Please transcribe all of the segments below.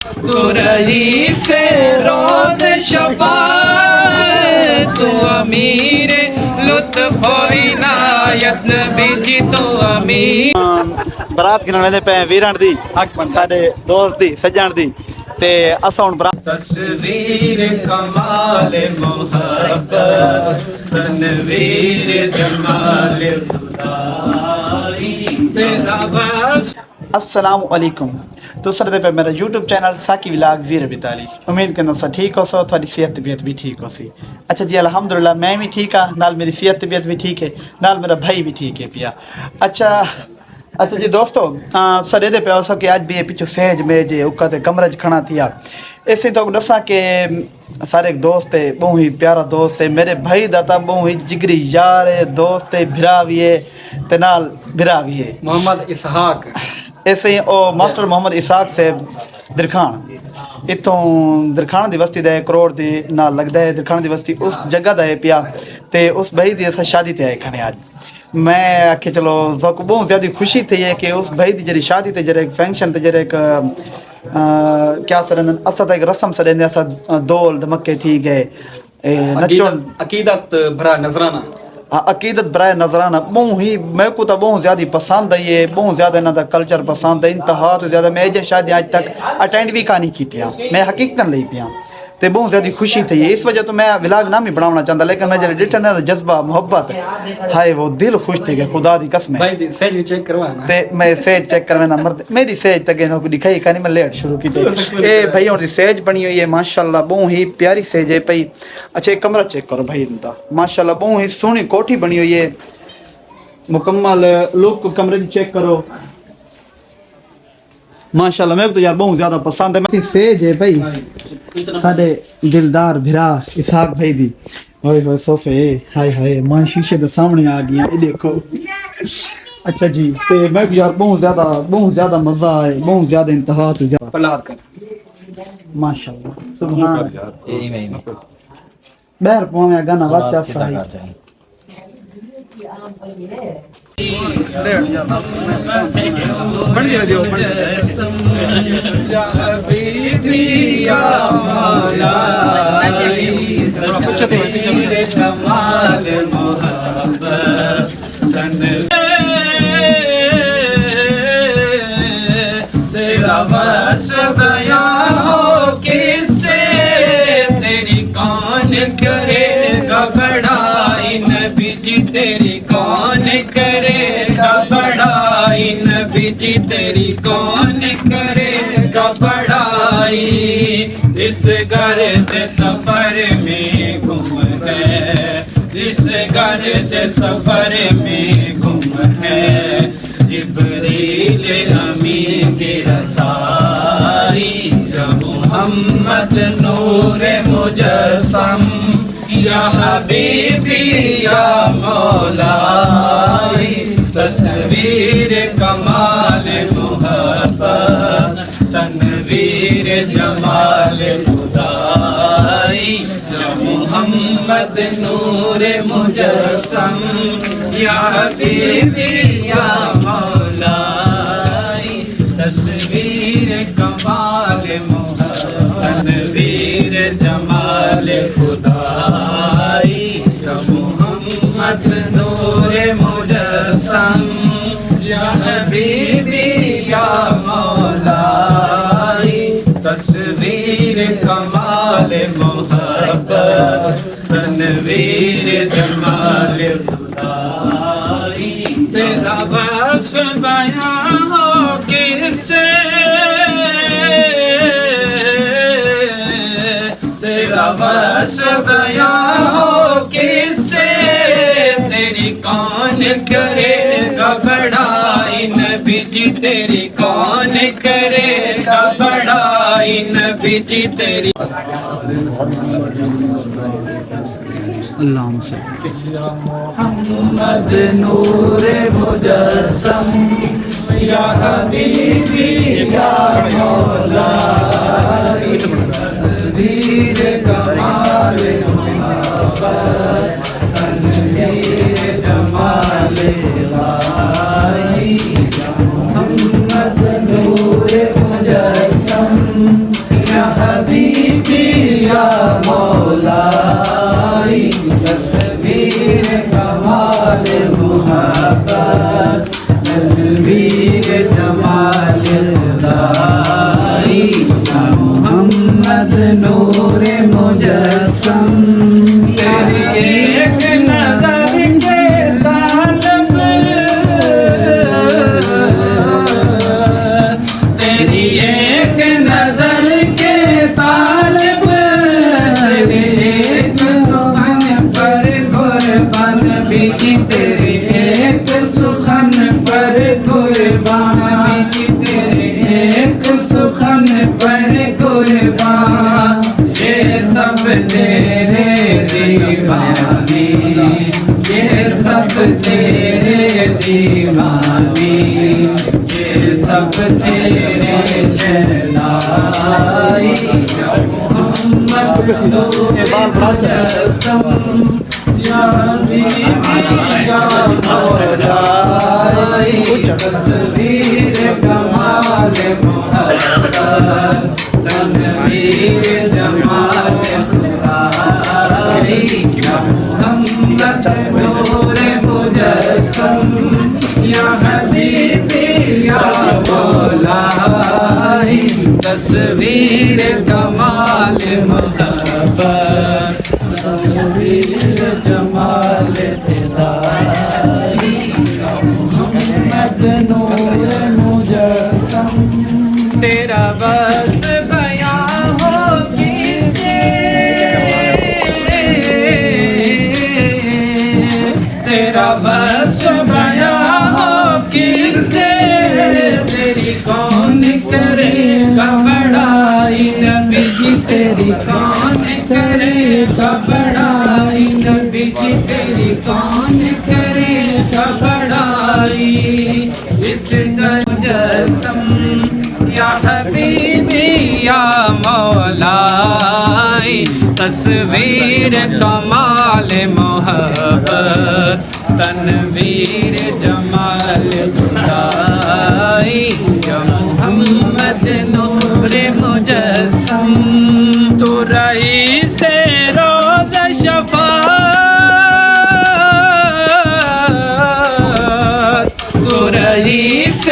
تو رہی سے روز شفاعت تو امیر لطف و عنایت نبی جی تو امیر برات گنن ویندے پے ویرن دی ساڈے دوست دی سجن دی تے اساں ہن برات تصویر کمال محبت تنویر جمال خدائی تیرا بس. السلام علیکم تو سر دے پہ میرا یوٹیوب چینل ساکی ولاگ زیر بتالی امید کرنا سا ٹھیک ہو سو تھوڑی صحت طبیعت بھی ٹھیک ہو سی. اچھا جی الحمدللہ میں بھی ٹھیک ہاں نال میری صحت طبیعت بھی ٹھیک ہے نال میرا بھائی بھی ٹھیک ہے پیا. اچھا جی دوستو سر دے پہ ہو سو کہ آج بھی پیچھو سیج میں جے اوکا تے کمرج کھڑا تھیا ایسے تو دسا کہ سارے ایک دوست ہے بہت ہی پیارا دوست ہے میرے بھائی داتا بہت ہی جگری یار ہے دوست ہے بھرا بھی ہے تے نال بھرا بھی ہے محمد اسحاق ایسے ہی او ماسٹر محمد اسحاق صاحب درخان اتوں درخان دی بستی دے کروڑ دی نال لگدا ہے درخان دی بستی اس جگہ دا ہے پیا تے اس بھائی دی اسا شادی تے آئے کھنے آج میں آکھے چلو بہت زیادہ خوشی تھی ہے کہ اس بھائی دی جڑی شادی تے جڑے ایک فنکشن تے جڑے ایک کیا سرن اسا تے ایک رسم سرن اسا دول دھمکے تھی گئے نچون عقیدت بھرا نذرانہ عقیدت برائے نظرانہ بہت ہی میں کو تو بہت زیادہ پسند ہے یہ بہت زیادہ انہوں کا کلچر پسند ہے انتہا تو زیادہ میں یہ شاید آج تک اٹینڈ بھی کہانی کی تھی میں حقیقتاً لئی پیا تو بہت زیادہ خوشی تھی اس وجہ تو میں ولاگ نام ہی بنانا چاہتا لیکن میں جب ڈیٹن ہے جذبہ محبت ہائے وہ دل خوش تھی کہ خدا دی قسم ہے سیج بھی چیک کروانا تے میں سیج چیک کروانا مرد میری سیج تک انہوں کو دکھائی کہانی میں لیٹ شروع کی تھی اے بھائی اور دی سیج بنی ہوئی ہے ماشاءاللہ بہت ہی پیاری سیج ہے پئی. اچھا ایک کمرہ چیک کرو بھائی انتا ماشاءاللہ بہت ہی سونی کوٹھی بنی ہوئی ہے مکمل لوگ کو کمرے دی چیک کرو ماشاءاللہ میں تو یار بہت زیادہ پسند ہے میں سیج ہے بھائی ساڈے دلدار بھرا اسحاق بھائی دی ہوئے ہوئے صوفے ہائے ہائے ماں شیشے دے سامنے آ گیا یہ دیکھو. اچھا جی تے میں یار بہت زیادہ مزہ ہے بہت زیادہ انتہا تو زیادہ پلاد کر ماشاءاللہ سبحان بہر پویں گانا بچا سائی بن جائے دیو یا حبیبی یا مولا تصویر جمال محبت تیرا وصف بیان ہو کس سے تیری کون کرے گا بڑائی نبی جی تیری کون کرے گا بڑائی نبی جی تیری کون کرے گا بڑائی اس گرد سفر میں گم ہے اس گرد سفر میں گم ہے جبریل امین کی رسائی یا محمد نور مجسم یا حبیبی یا مولائی تصویر کمال محبت تنویر جمال خدائی یا محمد نور مجسم یا حبیبی یا مولائی تصویر کمال محبت تنویر جمال خدائی یا محمد نور مجسم یا حبیبی یا مولائی تصویر کمال محبت تنویر جمال خدائی تیرا وصف بیان ہو کس سے تیرا وصف بیان ہو کس سے تیری کون کرے گا بڑائی نبی جی تیری کون کرے گا بڑائی نبی جی تیری اللہم محمد نور مجسم یا حبیبی یا مولائی تصویر کمال محبت تنویر جمال خدائی یا محمد نور مجسم یا حبیبی یا مولائی تصویر کمال محبت تصویر جمال خدائی یا محمد نور مجسم تیری ایک نظر کے طالب تیری ایک نظر کے طالب تیری ایک سخن پر قربان بھی تیری ایک سخن پر قربان تیری ایک سخن پر قربان یہ سب تیرے دیوانے یہ سب تیرے دیوانے یہ سب تیرے شہنائی یا محمد نور مجسم یا حبیبی یا مولائی تصویر کمال محبت تنویر جمال خدائی یا محمد نور مجسم یا حبیبی یا مولائی تصویر کمال محبت تصویر جمال خدائی یا محمد نور مجسم تیرا بس بیاں ہو کسے تیرا بس بیاں ہو کسے تیری کون کرے گا بڑائی نبی جی تیری کون کرے گا بڑائی نبی جی تیری کون کرے گا بڑائی اس مجسم یا حبیبی یا مولائی تصویر کمال محبت تنویر جمال خدائی یا محمد نور مجسم تو رئیس روز شفاعت تو رئیس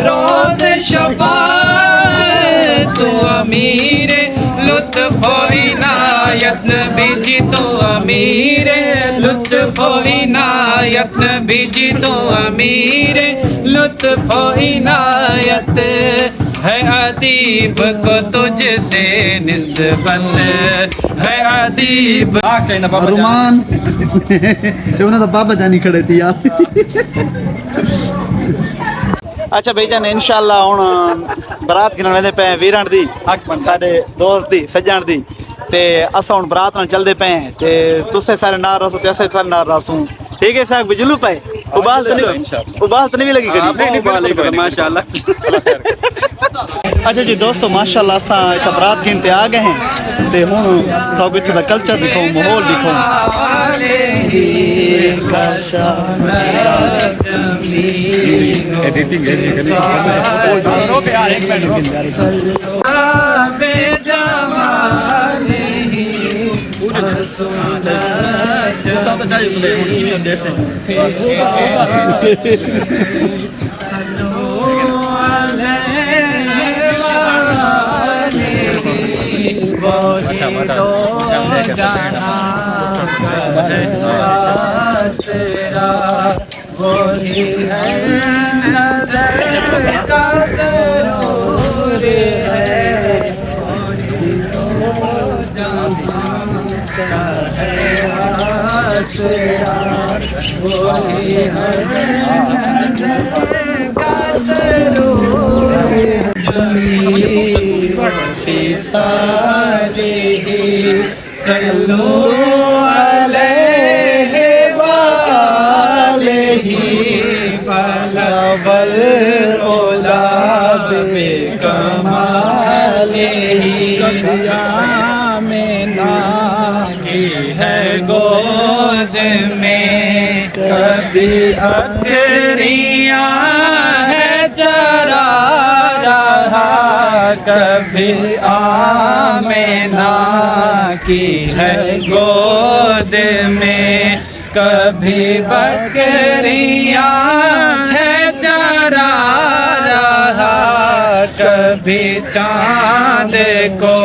روز شفاعت تو امیر لطف و عنایت نبی جی تو امیر لطف و عنایت نبی جی تو امیر لطف و عنایت ہے ادیب کو تجھ سے نسبت ہے ادیب رومان یہ انہوں نے بابا جانی کھڑے تھی یار اچھا بھائی جان انشاءاللہ ہوں برات گنن ویندے پے ویرن دی ساڈے دوست دی سجن دی تے اساں ہن برات نال چلدے پے تے تسے سارے نال رسو تے اسے تھوڑے نال رسوں ٹھیک ہے صاحب بجلو پے ابال تو نہیں لگی گڑی نہیں ماشاءاللہ اچھا جی دوستو ماشاءاللہ اساں اتھا برات گن تے آ گئے ہیں تے ہن تھو اتھے دا کلچر دکھاؤں ماحول دکھاؤں ایڈیٹنگ صلو علیہ وآلہ بلغ العلا بکمالہ کبھی آمنہ کی ہے گود میں کبھی اکریاں ہے چرا رہا کبھی آمنہ کی ہے گود میں، کبھی بکریاں ہے چرا رہا، کبھی چاند کو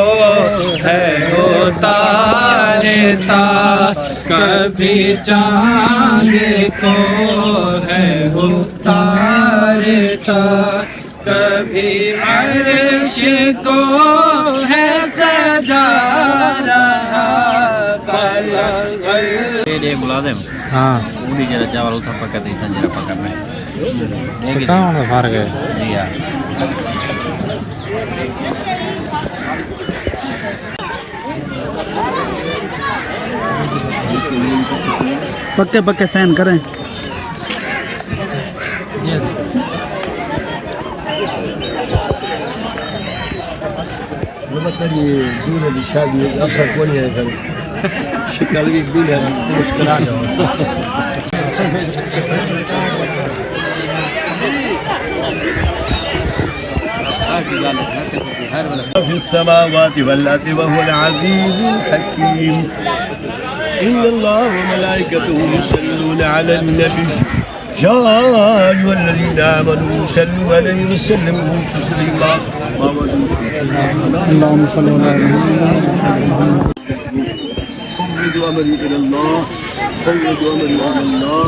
ہے اتارتا، کبھی چاند کو ہے اتارتا، کبھی عرش کو ہے سجا رہا، یہ ملازم ہاں پوری جرا چاول اتھا پکا دیتا جرا پکا میں کہاں ہونا فرق ہے جی ہاں پکے پکے سین کریں. دولة دي شادي أبسط ونيا كان شكل لي دولة مشكلة في السماوات والأرض وهو العزيز الحكيم إن الله وملائكته يصلون على النبي يا أيها الذين آمنوا صلوا عليه وسلموا تسليما اللهم صل على فوض أمري إلى الله فوض أمري إلى الله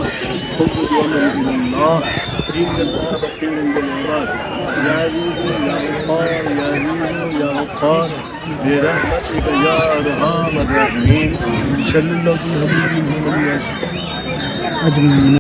فوض أمري إلى الله إن الله بصير بالعباد يا عزيز يا غفار يا عزيز يا غفار برحمتك يا أرحم الراحمين صلى الله عليه وسلم.